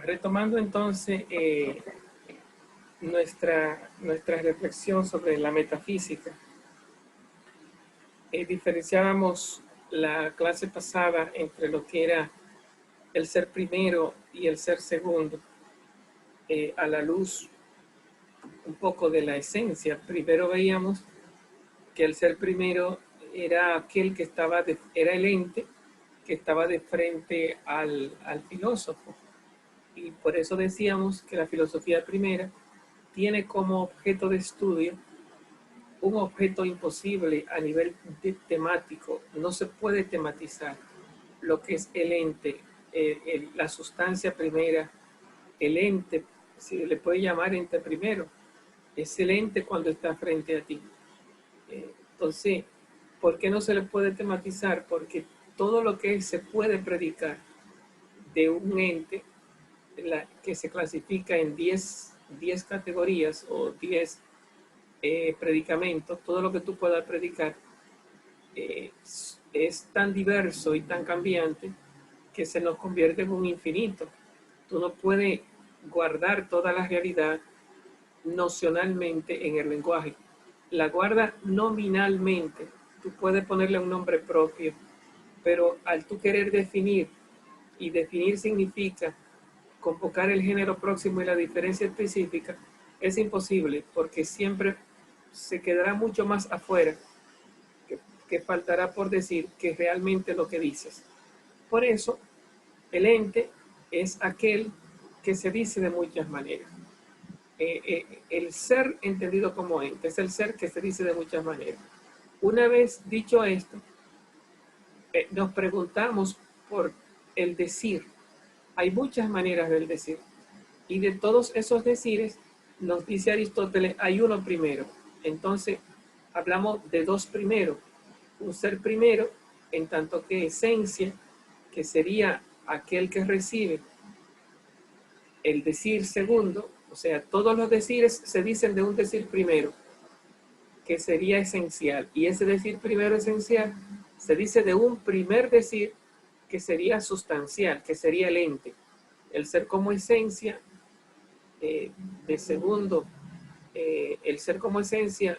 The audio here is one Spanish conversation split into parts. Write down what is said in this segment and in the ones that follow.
Retomando entonces nuestra reflexión sobre la metafísica, diferenciábamos la clase pasada entre lo que era el ser primero y el ser segundo, a la luz un poco de la esencia. Primero veíamos que el ser primero era aquel que era el ente que estaba de frente al filósofo. Y por eso decíamos que la filosofía primera tiene como objeto de estudio un objeto imposible a nivel temático. No se puede tematizar lo que es el ente, la sustancia primera, el ente, si le puede llamar ente primero, es el ente cuando está frente a ti. Entonces, ¿por qué no se le puede tematizar? Porque todo lo que se puede predicar de un ente que se clasifica en 10 categorías o 10 predicamentos, todo lo que tú puedas predicar es tan diverso y tan cambiante que se nos convierte en un infinito. Tú no puedes guardar toda la realidad nocionalmente en el lenguaje. La guarda nominalmente. Tú puedes ponerle un nombre propio, pero al tú querer definir, y definir significa convocar el género próximo y la diferencia específica, es imposible porque siempre se quedará mucho más afuera que faltará por decir que realmente lo que dices. Por eso, el ente es aquel que se dice de muchas maneras. El ser entendido como ente es el ser que se dice de muchas maneras. Una vez dicho esto, nos preguntamos por el decir. Hay muchas maneras del decir. Y de todos esos decires, nos dice Aristóteles, hay uno primero. Entonces, hablamos de dos primeros. Un ser primero, en tanto que esencia, que sería aquel que recibe el decir segundo, o sea, todos los decires se dicen de un decir primero, que sería esencial. Y ese decir primero esencial se dice de un primer decir que sería sustancial, que sería el ente. El ser como esencia, de segundo, el ser como esencia,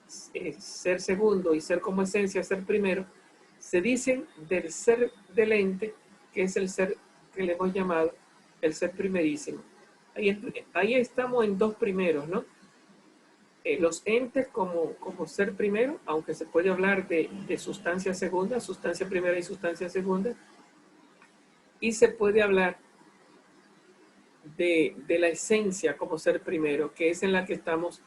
ser segundo y ser como esencia, ser primero, se dicen del ser del ente, que es el ser que le hemos llamado el ser primerísimo. Ahí estamos en dos primeros, ¿no? Los entes como ser primero, aunque se puede hablar de sustancia segunda, sustancia primera y sustancia segunda, y se puede hablar de la esencia como ser primero, que es en la que estamos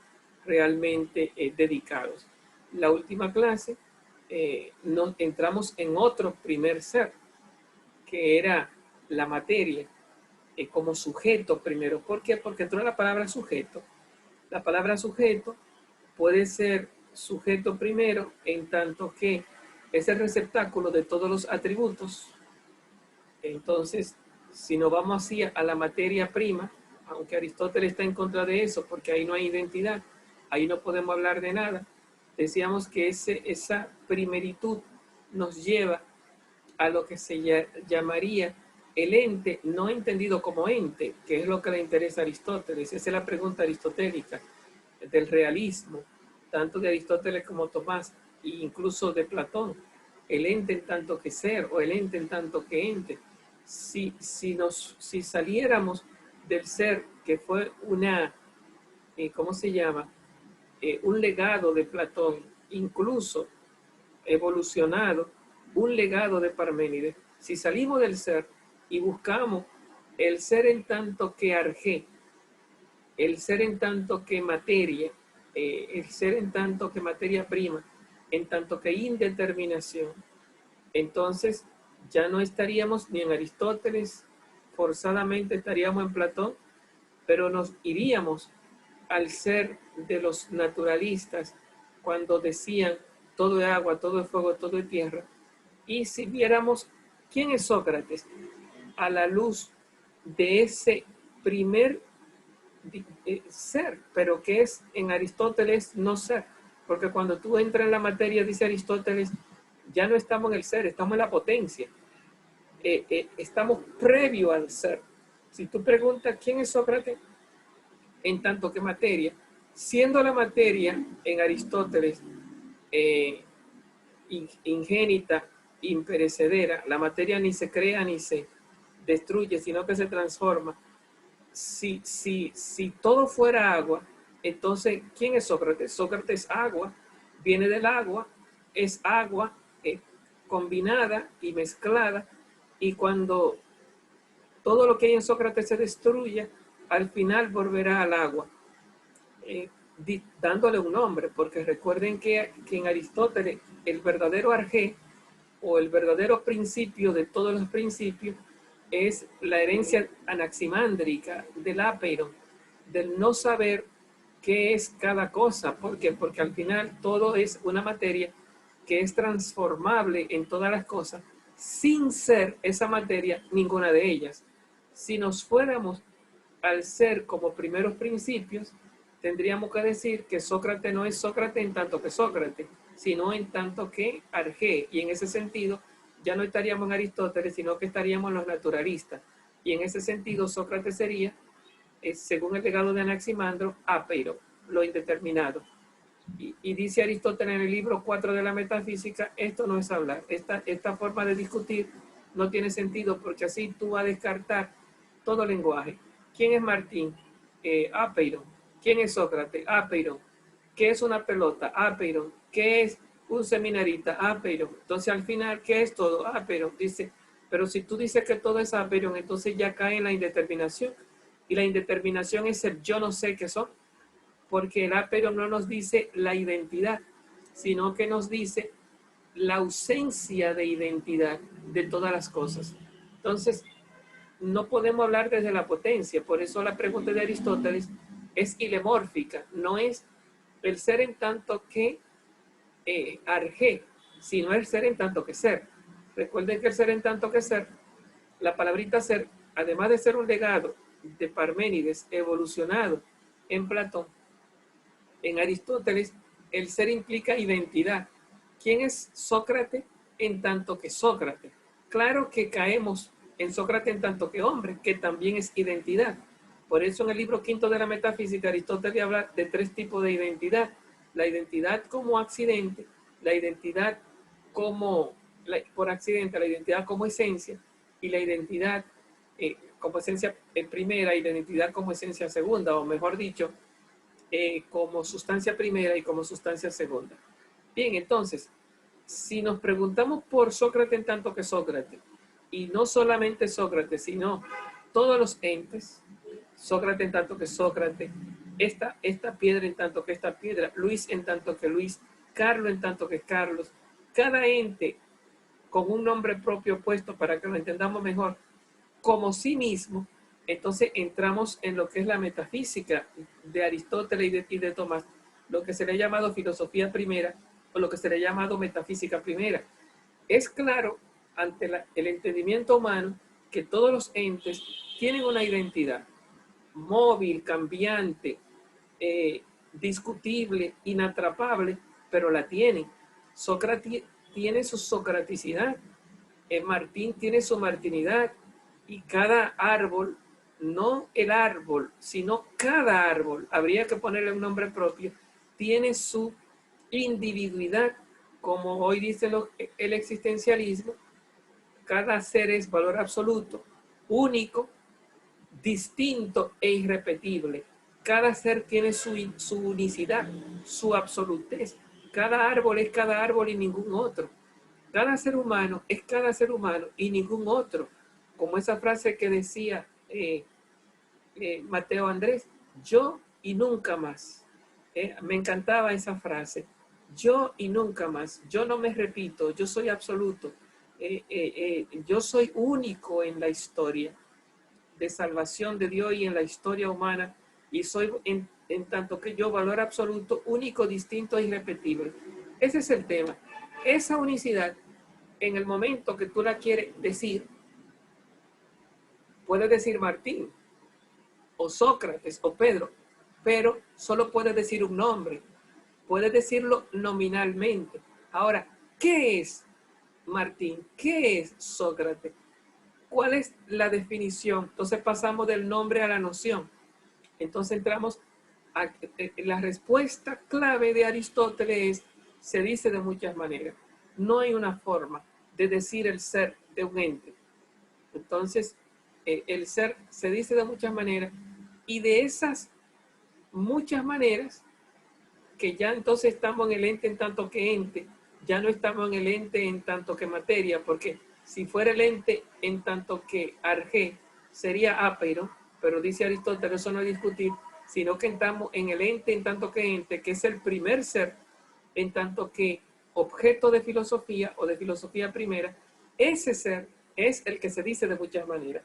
realmente dedicados. La última clase nos entramos en otro primer ser, que era la materia, como sujeto primero. ¿Por qué? Porque entró la palabra sujeto. La palabra sujeto puede ser sujeto primero en tanto que es el receptáculo de todos los atributos. Entonces, si nos vamos así a la materia prima, aunque Aristóteles está en contra de eso, porque ahí no hay identidad, ahí no podemos hablar de nada, decíamos que esa primeritud nos lleva a lo que se llamaría el ente, no entendido como ente, que es lo que le interesa a Aristóteles. Esa es la pregunta aristotélica del realismo, tanto de Aristóteles como Tomás, e incluso de Platón. El ente en tanto que ser o el ente en tanto que ente. Si saliéramos del ser, que fue ¿cómo se llama? Un legado de Platón, incluso evolucionado, un legado de Parménides. Si salimos del ser y buscamos el ser en tanto que arjé, el ser en tanto que materia, el ser en tanto que materia prima, en tanto que indeterminación, entonces ya no estaríamos ni en Aristóteles, forzadamente estaríamos en Platón, pero nos iríamos al ser de los naturalistas cuando decían todo es agua, todo es fuego, todo es tierra. Y si viéramos quién es Sócrates a la luz de ese primer ser, pero que es en Aristóteles no ser, porque cuando tú entras en la materia, dice Aristóteles, ya no estamos en el ser, estamos en la potencia, estamos previo al ser. Si tú preguntas quién es Sócrates en tanto que materia, siendo la materia en Aristóteles ingénita, imperecedera, la materia ni se crea ni se destruye, sino que se transforma. Si todo fuera agua, entonces, ¿quién es Sócrates? Sócrates es agua, viene del agua, es agua combinada y mezclada, y cuando todo lo que hay en Sócrates se destruye, al final volverá al agua, dándole un nombre, porque recuerden que en Aristóteles el verdadero arjé o el verdadero principio de todos los principios es la herencia anaximándrica del apeiron, del no saber qué es cada cosa. ¿Por qué? Porque al final todo es una materia que es transformable en todas las cosas, sin ser esa materia ninguna de ellas. Si nos fuéramos al ser como primeros principios, tendríamos que decir que Sócrates no es Sócrates en tanto que Sócrates, sino en tanto que arjé. Y en ese sentido, ya no estaríamos en Aristóteles, sino que estaríamos en los naturalistas. Y en ese sentido, Sócrates sería, según el legado de Anaximandro, apeiron, lo indeterminado. Y dice Aristóteles en el libro 4 de la metafísica, esto no es hablar. Esta forma de discutir no tiene sentido, porque así tú vas a descartar todo lenguaje. ¿Quién es Martín? Apeiron. ¿Quién es Sócrates? Apeiron. ¿Qué es una pelota? Apeiron. ¿Qué es un seminarista? Apeiron. Entonces al final, ¿qué es todo? Apeiron. Dice, pero si tú dices que todo es apeiron, entonces ya cae en la indeterminación. Y la indeterminación es el yo no sé qué son, porque el apeiron no nos dice la identidad, sino que nos dice la ausencia de identidad de todas las cosas. Entonces, no podemos hablar desde la potencia, por eso la pregunta de Aristóteles es ilemórfica, no es el ser en tanto que arjé, sino el ser en tanto que ser. Recuerden que el ser en tanto que ser, la palabrita ser, además de ser un legado de Parménides evolucionado en Platón, en Aristóteles el ser implica identidad. ¿Quién es Sócrates en tanto que Sócrates? Claro que caemos en Sócrates en tanto que hombre, que también es identidad. Por eso en el libro quinto de la metafísica Aristóteles habla de tres tipos de identidad. La identidad como accidente, la identidad como por accidente, la identidad como esencia y la identidad como esencia primera y la identidad como esencia segunda, o mejor dicho, como sustancia primera y como sustancia segunda. Bien, entonces, si nos preguntamos por Sócrates en tanto que Sócrates, y no solamente Sócrates, sino todos los entes, Sócrates en tanto que Sócrates, esta piedra en tanto que esta piedra, Luis en tanto que Luis, Carlos en tanto que Carlos, cada ente con un nombre propio puesto para que lo entendamos mejor, como sí mismo, entonces entramos en lo que es la metafísica de Aristóteles y de Tomás, lo que se le ha llamado filosofía primera o lo que se le ha llamado metafísica primera. Es claro ante el entendimiento humano que todos los entes tienen una identidad móvil, cambiante, discutible, inatrapable, pero la tienen. Sócrates tiene su socraticidad, Martín tiene su martinidad, y cada árbol, no el árbol, sino cada árbol, habría que ponerle un nombre propio, tiene su individualidad, como hoy dice el existencialismo. Cada ser es valor absoluto, único, distinto e irrepetible. Cada ser tiene su unicidad, su absolutez. Cada árbol es cada árbol y ningún otro. Cada ser humano es cada ser humano y ningún otro. Como esa frase que decía Mateo Andrés, yo y nunca más. Me encantaba esa frase. Yo y nunca más. Yo no me repito, yo soy absoluto. Yo soy único en la historia de salvación de Dios y en la historia humana, y soy en tanto que yo valor absoluto, único, distinto e irrepetible. Ese es el tema. Esa unicidad, en el momento que tú la quieres decir, puedes decir Martín, o Sócrates, o Pedro, pero solo puedes decir un nombre. Puedes decirlo nominalmente. Ahora, ¿qué es Martín? ¿Qué es Sócrates? ¿cuál es la definición? Entonces pasamos del nombre a la noción. Entonces entramos a la respuesta clave de Aristóteles. Se dice de muchas maneras. No hay una forma de decir el ser de un ente. Entonces, el ser se dice de muchas maneras, y de esas muchas maneras, que ya entonces estamos en el ente en tanto que ente, ya no estamos en el ente en tanto que materia, porque si fuera el ente en tanto que arjé, sería ápero, pero dice Aristóteles, eso no es discutir, sino que estamos en el ente en tanto que ente, que es el primer ser, en tanto que objeto de filosofía o de filosofía primera. Ese ser es el que se dice de muchas maneras.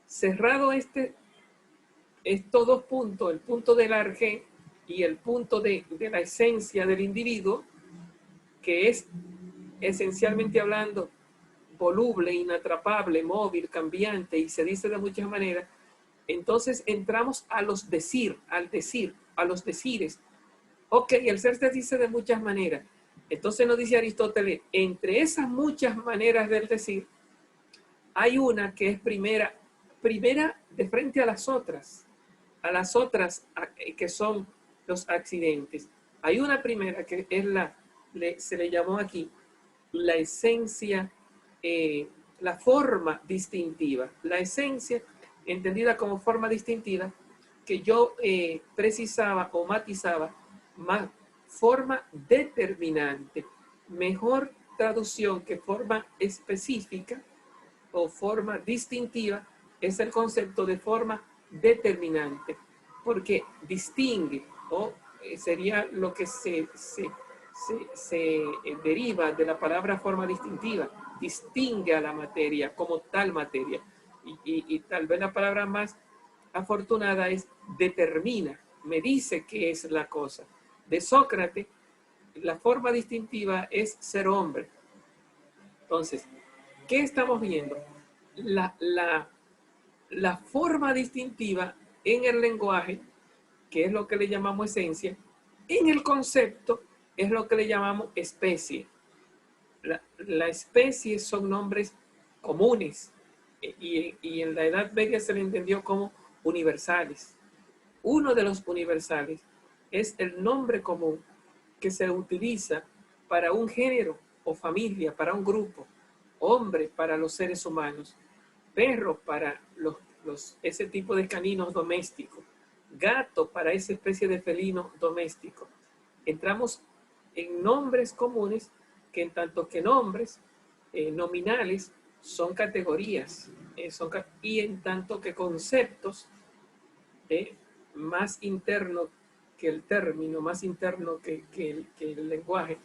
Cerrado estos dos puntos, el punto del arjé y el punto de la esencia del individuo, que es esencialmente hablando voluble, inatrapable, móvil, cambiante, y se dice de muchas maneras, entonces entramos a los decir, a los decires. Ok, el ser se dice de muchas maneras. Entonces nos dice Aristóteles, entre esas muchas maneras del decir, hay una que es primera de frente a las otras que son los accidentes. Hay una primera que es se le llamó aquí la esencia, la forma distintiva. La esencia, entendida como forma distintiva, que yo precisaba o matizaba, más forma determinante. Mejor traducción que forma específica o forma distintiva es el concepto de forma determinante, porque distingue, o sería lo que se deriva de la palabra forma distintiva, distingue a la materia como tal materia. Y tal vez la palabra más afortunada es determina, me dice qué es la cosa. De Sócrates, la forma distintiva es ser hombre. Entonces, ¿qué estamos viendo? La forma distintiva en el lenguaje, que es lo que le llamamos esencia, en el concepto es lo que le llamamos especie. La especie son nombres comunes y en la Edad Media se le entendió como universales. Uno de los universales es el nombre común que se utiliza para un género o familia, para un grupo. Hombre para los seres humanos, perro para ese tipo de caninos domésticos, gato para esa especie de felino doméstico. Entramos en nombres comunes que en tanto que nombres nominales son categorías y en tanto que conceptos más internos que el término, más interno que el lenguaje,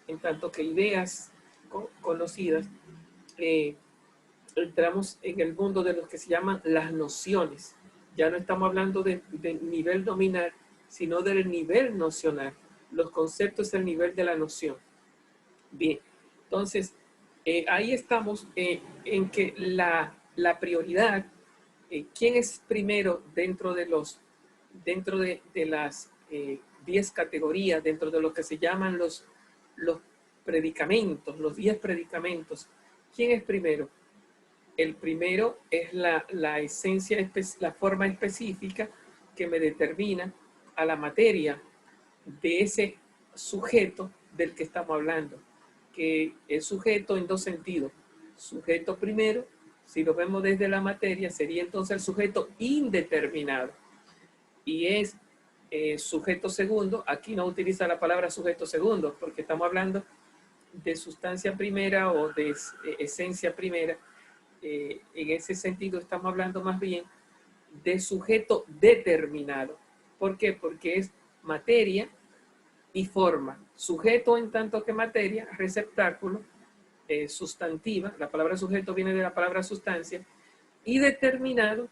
en tanto que ideas conocidas, entramos en el mundo de lo que se llaman las nociones. Ya no estamos hablando de nivel nominal, sino del nivel nocional. Los conceptos es el nivel de la noción. Bien, entonces, ahí estamos en que la prioridad, ¿quién es primero dentro de las 10 categorías, dentro de lo que se llaman los predicamentos, los 10 predicamentos? ¿Quién es primero? El primero es la esencia, la forma específica que me determina a la materia de ese sujeto del que estamos hablando, que es sujeto en dos sentidos. Sujeto primero, si lo vemos desde la materia, sería entonces el sujeto indeterminado. Y es sujeto segundo, aquí no utiliza la palabra sujeto segundo, porque estamos hablando de sustancia primera o de esencia primera. En ese sentido estamos hablando más bien de sujeto determinado. ¿Por qué? Porque es materia y forma. Sujeto en tanto que materia, receptáculo, sustantiva, la palabra sujeto viene de la palabra sustancia, y determinado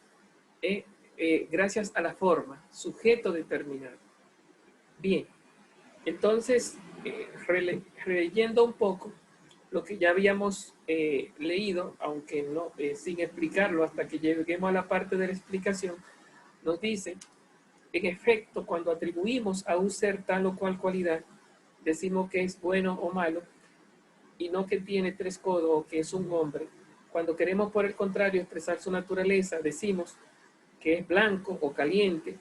gracias a la forma, sujeto determinado. Bien, entonces, releyendo un poco lo que ya habíamos leído, aunque no sin explicarlo hasta que lleguemos a la parte de la explicación, nos dice, en efecto, cuando atribuimos a un ser tal o cual cualidad, decimos que es bueno o malo, y no que tiene 3 codos o que es un hombre, Cuando queremos, por el contrario, expresar su naturaleza, decimos que es blanco o caliente.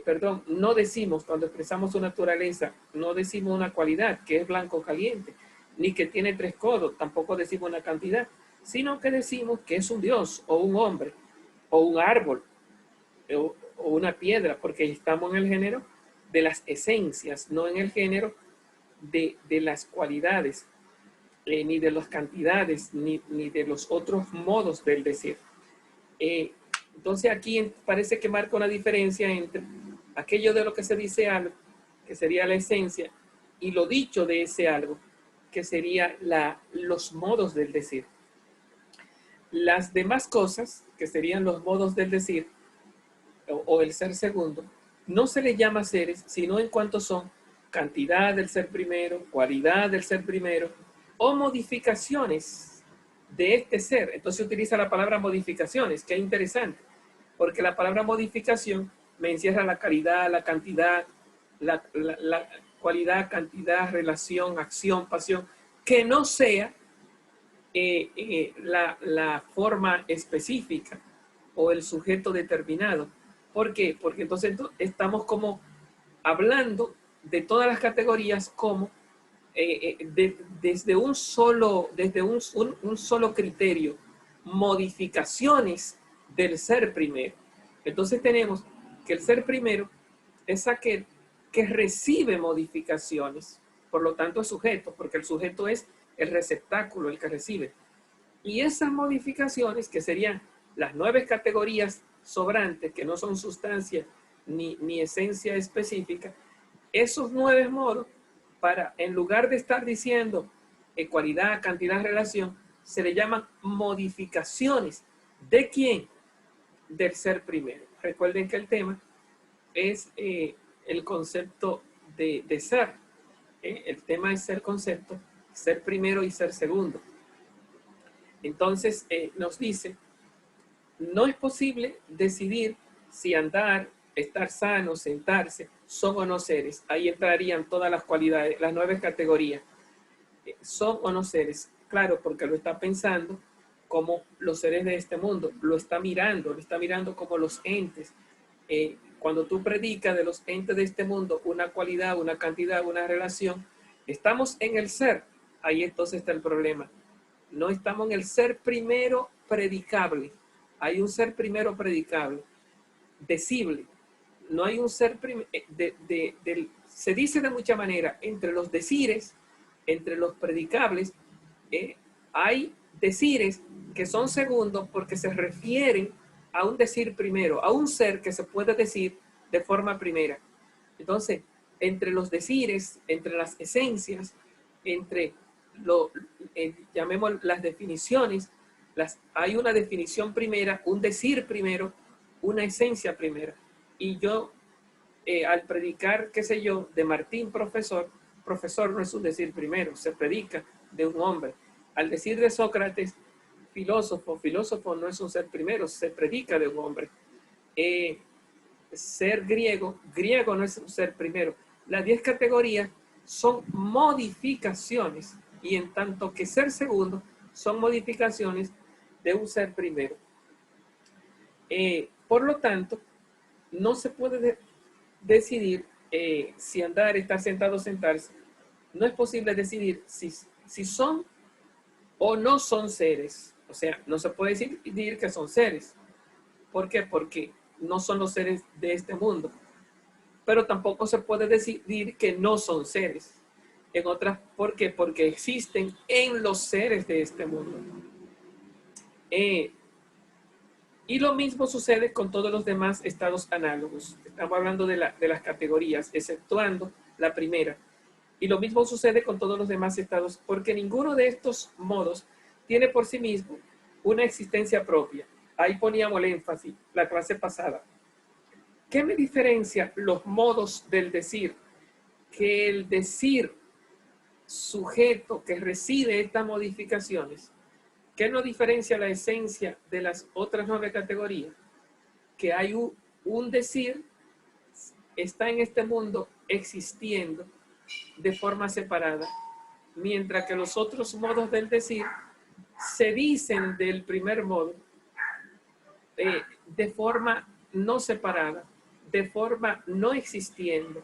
Perdón, no decimos, cuando expresamos su naturaleza, no decimos una cualidad, que es blanco o caliente, ni que tiene 3 codos, tampoco decimos una cantidad, sino que decimos que es un dios, o un hombre, o un árbol, o una piedra, porque estamos en el género de las esencias, no en el género de las cualidades, ni de las cantidades, ni de los otros modos del decir. Entonces aquí parece que marca una diferencia entre aquello de lo que se dice algo, que sería la esencia, y lo dicho de ese algo, que sería los modos del decir. Las demás cosas, que serían los modos del decir, o el ser segundo, no se les llama seres, sino en cuanto son cantidad del ser primero, cualidad del ser primero, o modificaciones de este ser. Entonces utiliza la palabra modificaciones, que es interesante, porque la palabra modificación me encierra la calidad, la cantidad, la cualidad, cantidad, relación, acción, pasión, que no sea la forma específica o el sujeto determinado. ¿Por qué? Porque entonces estamos como hablando de todas las categorías como desde un solo criterio, modificaciones del ser primero. Entonces tenemos que el ser primero es aquel que recibe modificaciones, por lo tanto es sujeto, porque el sujeto es el receptáculo, el que recibe. Y esas modificaciones, que serían las 9 categorías sobrantes, que no son sustancia ni esencia específica, esos 9 modos, en lugar de estar diciendo cualidad, cantidad, relación, se le llaman modificaciones. ¿De quién? Del ser primero. Recuerden que el tema es el concepto de ser. El tema es ser concepto, ser primero y ser segundo. Entonces nos dice, no es posible decidir si andar, estar sano, sentarse, son o no seres. Ahí entrarían todas las cualidades, las 9 categorías. Son o no seres. Claro, porque lo está pensando como los seres de este mundo. Lo está mirando como los entes. Cuando tú predicas de los entes de este mundo, una cualidad, una cantidad, una relación, estamos en el ser. Ahí entonces está el problema. No estamos en el ser primero predicable. Hay un ser primero predicable, decible. No hay un ser primero, se dice de mucha manera, entre los decires, entre los predicables, hay decires que son segundos porque se refieren a un decir primero, a un ser que se puede decir de forma primera. Entonces, entre los decires, entre las esencias, entre llamemos las definiciones, hay una definición primera, un decir primero, una esencia primera. Y yo, al predicar, qué sé yo, de Martín profesor no es un decir primero, se predica de un hombre. Al decir de Sócrates, filósofo no es un ser primero, se predica de un hombre. Ser griego no es un ser primero. Las 10 categorías son modificaciones, y en tanto que ser segundo son modificaciones de un ser primero. Por lo tanto, no se puede decidir si andar, estar sentado, sentarse. No es posible decidir si son o no son seres. O sea, no se puede decidir que son seres. ¿Por qué? Porque no son los seres de este mundo. Pero tampoco se puede decidir que no son seres. En otras, ¿por qué? Porque existen en los seres de este mundo. Y lo mismo sucede con todos los demás estados análogos. Estamos hablando de las categorías, exceptuando la primera. Y lo mismo sucede con todos los demás estados, porque ninguno de estos modos tiene por sí mismo una existencia propia. Ahí poníamos el énfasis la clase pasada. ¿Qué me diferencia los modos del decir? Que el decir sujeto que recibe estas modificaciones, ¿qué nos diferencia la esencia de las otras 9 categorías? Que hay un decir, está en este mundo existiendo de forma separada, mientras que los otros modos del decir se dicen del primer modo de forma no separada, de forma no existiendo,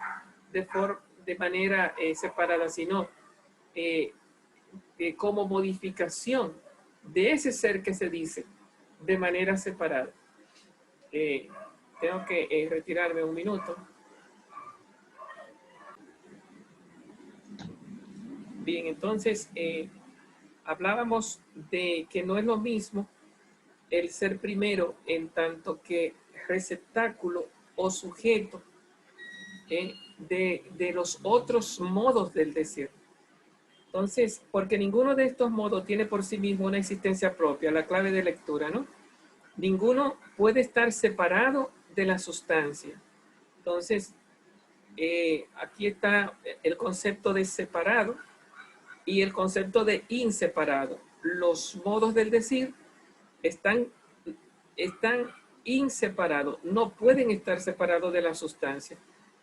de manera separada, sino como modificación de ese ser que se dice de manera separada. Tengo que retirarme un minuto. Bien, entonces hablábamos de que no es lo mismo el ser primero en tanto que receptáculo o sujeto de los otros modos del decir. Entonces, porque ninguno de estos modos tiene por sí mismo una existencia propia, la clave de lectura, ¿no? Ninguno puede estar separado de la sustancia. Entonces, aquí está el concepto de separado y el concepto de inseparado. Los modos del decir están inseparados, no pueden estar separados de la sustancia,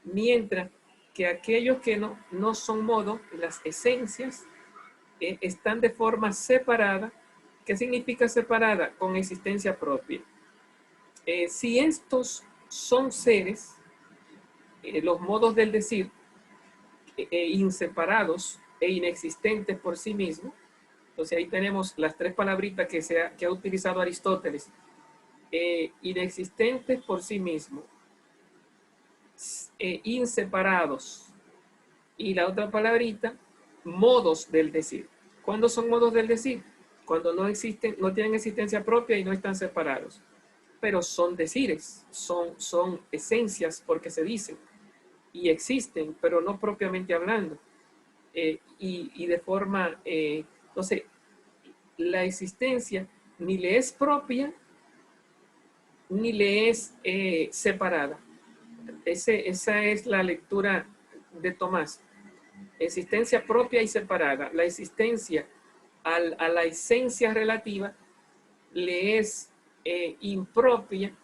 mientras que aquellos que no son modos, las esencias, están de forma separada. ¿Qué significa separada? Con existencia propia. Si estos son seres, los modos del decir, inseparados e inexistentes por sí mismos, entonces ahí tenemos las tres palabritas que ha utilizado Aristóteles. Inexistentes por sí mismos, inseparados, y la otra palabrita, modos del decir. ¿Cuándo son modos del decir? Cuando no existen, no tienen existencia propia y no están separados, pero son decires, son esencias porque se dicen y existen, pero no propiamente hablando, y de forma, entonces, la existencia ni le es propia ni le es separada. Esa es la lectura de Tomás. Existencia propia y separada. La existencia a la esencia relativa le es impropia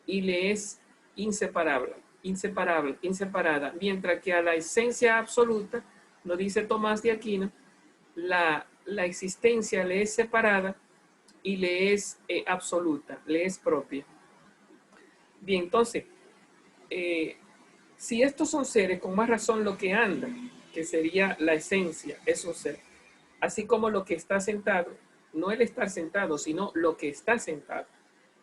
y le es inseparada. Mientras que a la esencia absoluta, nos dice Tomás de Aquino, la existencia le es separada y le es absoluta, le es propia. Bien, entonces, si estos son seres, con más razón lo que anda, que sería la esencia, es un ser. Así como lo que está sentado, no el estar sentado, sino lo que está sentado.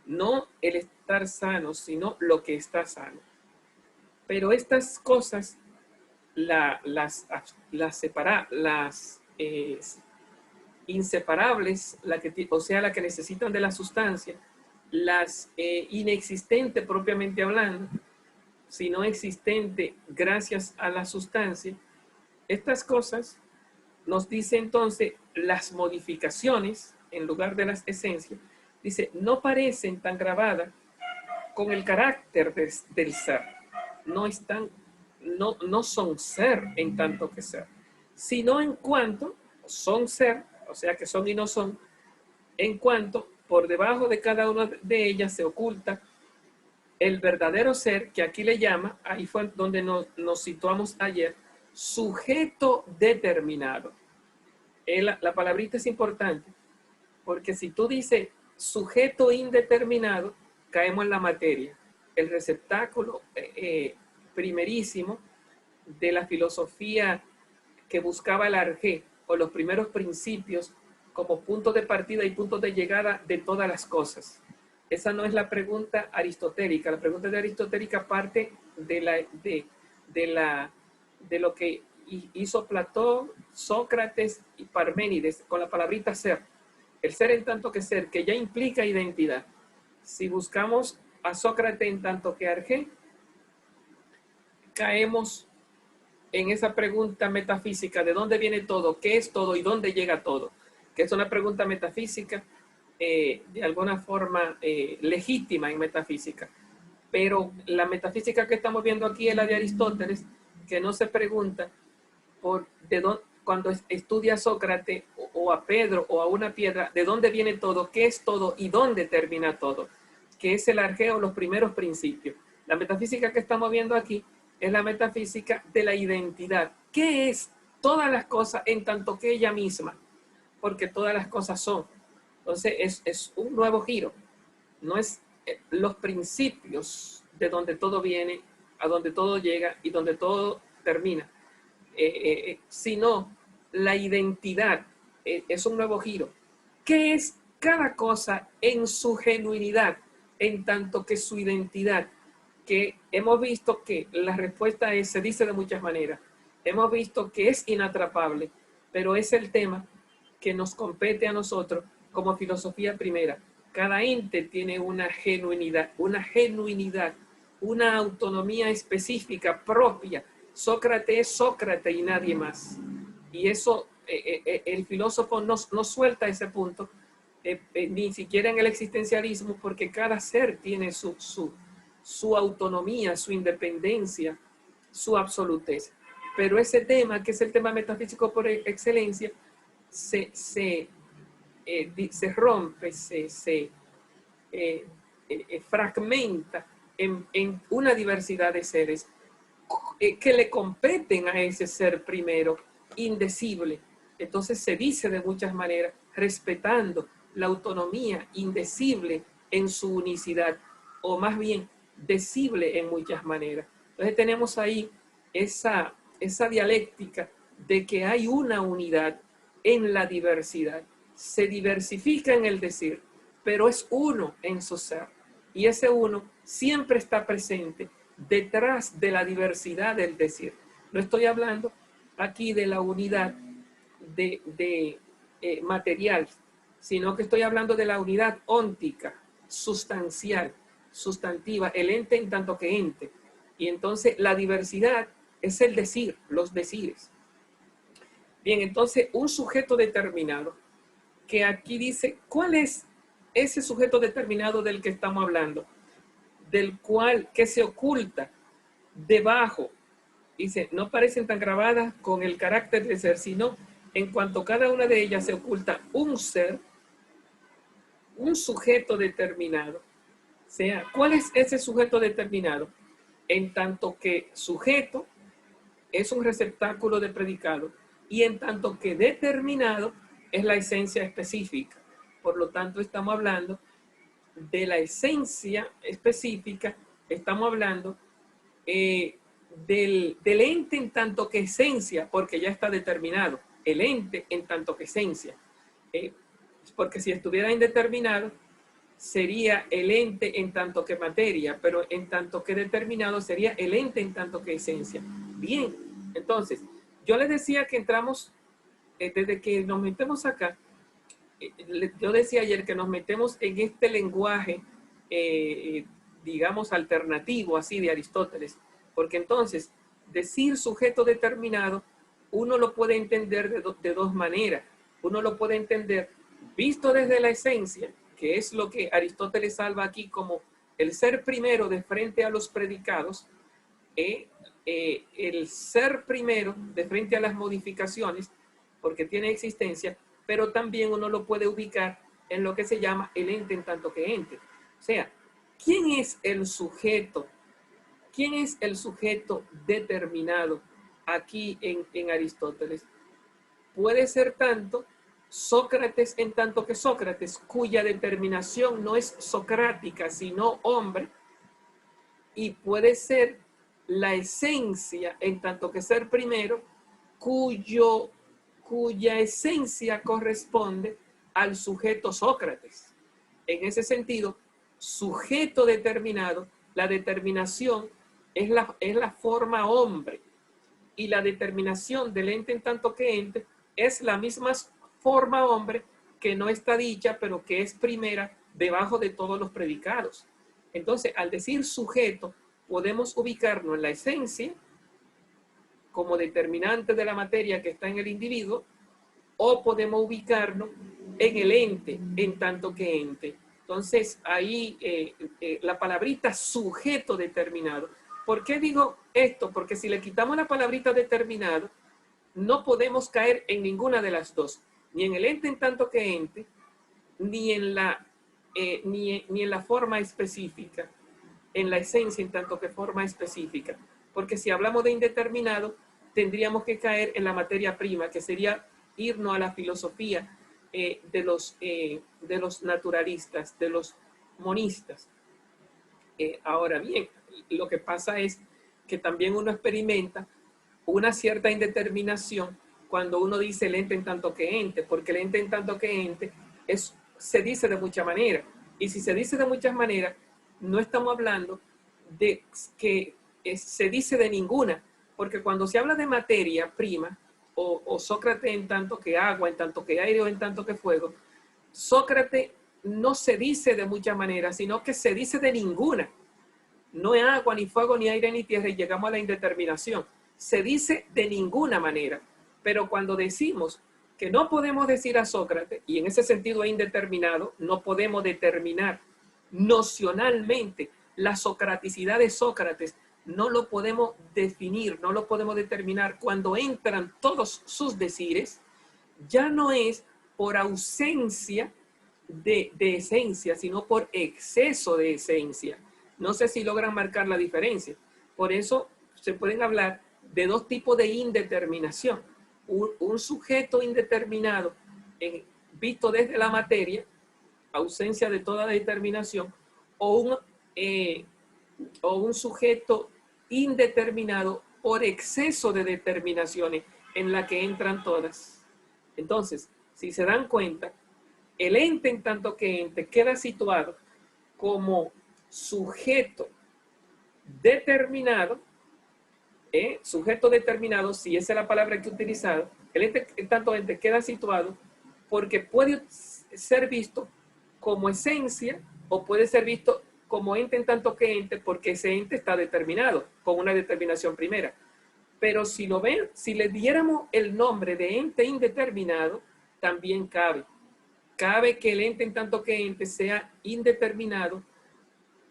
No el estar sano, sino lo que está sano. Pero estas cosas, las inseparables, o sea, la que necesitan de la sustancia, las inexistentes propiamente hablando, sino existente gracias a la sustancia, estas cosas nos dice entonces las modificaciones en lugar de las esencias, dice, no parecen tan grabadas con el carácter del ser, no son ser en tanto que ser, sino en cuanto son ser, o sea que son y no son, en cuanto por debajo de cada una de ellas se oculta el verdadero ser, que aquí le llama, ahí fue donde nos situamos ayer, sujeto determinado. La palabrita es importante, porque si tú dices sujeto indeterminado, caemos en la materia. El receptáculo primerísimo de la filosofía que buscaba el arjé, o los primeros principios, como punto de partida y punto de llegada de todas las cosas. Esa no es la pregunta aristotélica. La pregunta de aristotélica parte de lo que hizo Platón, Sócrates y Parménides con la palabrita ser. El ser en tanto que ser, que ya implica identidad. Si buscamos a Sócrates en tanto que arjé, caemos en esa pregunta metafísica de dónde viene todo, qué es todo y dónde llega todo, que es una pregunta metafísica de alguna forma legítima en metafísica. Pero la metafísica que estamos viendo aquí es la de Aristóteles, que no se pregunta por cuando estudia a Sócrates o a Pedro o a una piedra, de dónde viene todo, qué es todo y dónde termina todo, que es el arjeo, los primeros principios. La metafísica que estamos viendo aquí es la metafísica de la identidad. ¿Qué es todas las cosas en tanto que ella misma? Porque todas las cosas son. Entonces es un nuevo giro. No es los principios de donde todo viene, a donde todo llega y donde todo termina, sino la identidad. Es un nuevo giro. ¿Qué es cada cosa en su genuinidad, en tanto que su identidad? Que hemos visto que la respuesta se dice de muchas maneras. Hemos visto que es inatrapable, pero es el tema que nos compete a nosotros como filosofía primera. Cada ente tiene una genuinidad, una autonomía específica propia. Sócrates es Sócrates y nadie más. Y eso, el filósofo no suelta ese punto, ni siquiera en el existencialismo, porque cada ser tiene su autonomía, su independencia, su absolutez. Pero ese tema, que es el tema metafísico por excelencia, se rompe, fragmenta en una diversidad de seres que le competen a ese ser primero, indecible. Entonces se dice de muchas maneras, respetando la autonomía indecible en su unicidad, o más bien decible en muchas maneras. Entonces tenemos ahí esa dialéctica de que hay una unidad en la diversidad. Se diversifica en el decir, pero es uno en su ser. Y ese uno siempre está presente detrás de la diversidad del decir. No estoy hablando aquí de la unidad de material, sino que estoy hablando de la unidad óntica, sustancial, sustantiva, el ente en tanto que ente. Y entonces la diversidad es el decir, los decires. Bien, entonces un sujeto determinado, que aquí dice, ¿cuál es ese sujeto determinado del que estamos hablando? Del cual, que se oculta debajo, dice, no parecen tan grabadas con el carácter de ser, sino en cuanto cada una de ellas se oculta un ser, un sujeto determinado. O sea, ¿cuál es ese sujeto determinado? En tanto que sujeto es un receptáculo de predicado y en tanto que determinado es la esencia específica. Por lo tanto, estamos hablando de la esencia específica, estamos hablando del ente en tanto que esencia, porque ya está determinado, el ente en tanto que esencia. Porque si estuviera indeterminado, sería el ente en tanto que materia, pero en tanto que determinado sería el ente en tanto que esencia. Bien, entonces, yo les decía que entramos, desde que nos metemos acá, yo decía ayer que nos metemos en este lenguaje, digamos, alternativo, así, de Aristóteles, porque entonces, decir sujeto determinado, uno lo puede entender de dos maneras. Uno lo puede entender visto desde la esencia, que es lo que Aristóteles salva aquí como el ser primero de frente a los predicados, el ser primero de frente a las modificaciones, porque tiene existencia, pero también uno lo puede ubicar en lo que se llama el ente en tanto que ente. O sea, ¿quién es el sujeto? ¿Quién es el sujeto determinado aquí en Aristóteles? Puede ser tanto Sócrates en tanto que Sócrates, cuya determinación no es socrática, sino hombre, y puede ser la esencia en tanto que ser primero, cuya esencia corresponde al sujeto Sócrates. En ese sentido, sujeto determinado, la determinación es la forma hombre, y la determinación del ente en tanto que ente es la misma forma hombre que no está dicha, pero que es primera debajo de todos los predicados. Entonces, al decir sujeto, podemos ubicarnos en la esencia como determinante de la materia que está en el individuo, o podemos ubicarnos en el ente en tanto que ente. Entonces, ahí la palabrita sujeto determinado. ¿Por qué digo esto? Porque si le quitamos la palabrita determinado, no podemos caer en ninguna de las dos, ni en el ente en tanto que ente, ni en la forma específica, en la esencia en tanto que forma específica. Porque si hablamos de indeterminado, tendríamos que caer en la materia prima, que sería irnos a la filosofía de los naturalistas, de los monistas. Ahora bien, lo que pasa es que también uno experimenta una cierta indeterminación cuando uno dice el ente en tanto que ente, porque el ente en tanto que ente se dice de muchas maneras. Y si se dice de muchas maneras, no estamos hablando de que se dice de ninguna, porque cuando se habla de materia prima, o Sócrates en tanto que agua, en tanto que aire o en tanto que fuego, Sócrates no se dice de muchas maneras, sino que se dice de ninguna. No es agua, ni fuego, ni aire, ni tierra, y llegamos a la indeterminación. Se dice de ninguna manera. Pero cuando decimos que no podemos decir a Sócrates, y en ese sentido es indeterminado, no podemos determinar nocionalmente la socraticidad de Sócrates, no lo podemos definir, no lo podemos determinar. Cuando entran todos sus decires, ya no es por ausencia de esencia, sino por exceso de esencia. No sé si logran marcar la diferencia. Por eso se pueden hablar de dos tipos de indeterminación. Un sujeto indeterminado visto desde la materia, ausencia de toda determinación, o un sujeto indeterminado por exceso de determinaciones en la que entran todas. Entonces, si se dan cuenta, el ente en tanto que ente queda situado como sujeto determinado, sujeto determinado, si esa es la palabra que he utilizado, el ente en tanto ente queda situado porque puede ser visto como esencia o puede ser visto como ente en tanto que ente porque ese ente está determinado con una determinación primera. Pero si lo ven, si le diéramos el nombre de ente indeterminado, también cabe. Cabe que el ente en tanto que ente sea indeterminado,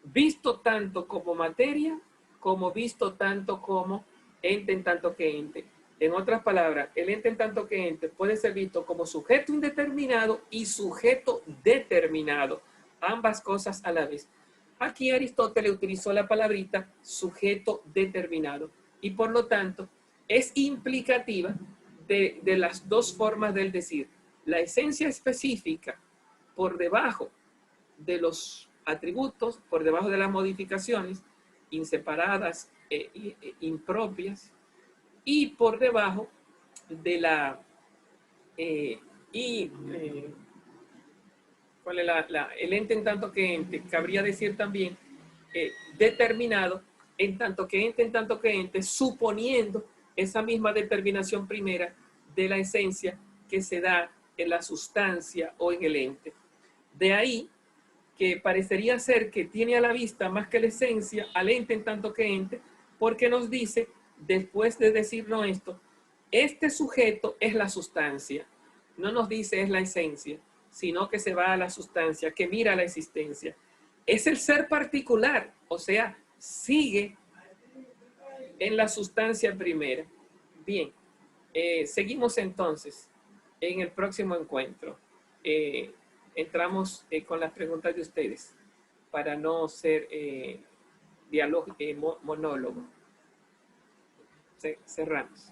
visto tanto como materia, como visto tanto como ente en tanto que ente. En otras palabras, el ente en tanto que ente puede ser visto como sujeto indeterminado y sujeto determinado, ambas cosas a la vez. Aquí Aristóteles utilizó la palabrita sujeto determinado y por lo tanto es implicativa de las dos formas del decir. La esencia específica por debajo de los atributos, por debajo de las modificaciones inseparadas impropias, y por debajo de la ¿cuál es el ente en tanto que ente? Cabría decir también determinado en tanto que ente, suponiendo esa misma determinación primera de la esencia que se da en la sustancia o en el ente. De ahí que parecería ser que tiene a la vista más que la esencia al ente en tanto que ente, porque nos dice, después de decirnos esto, este sujeto es la sustancia. No nos dice es la esencia, sino que se va a la sustancia, que mira la existencia. Es el ser particular, o sea, sigue en la sustancia primera. Bien, seguimos entonces en el próximo encuentro. Entramos con las preguntas de ustedes para no ser monólogo. Cerramos.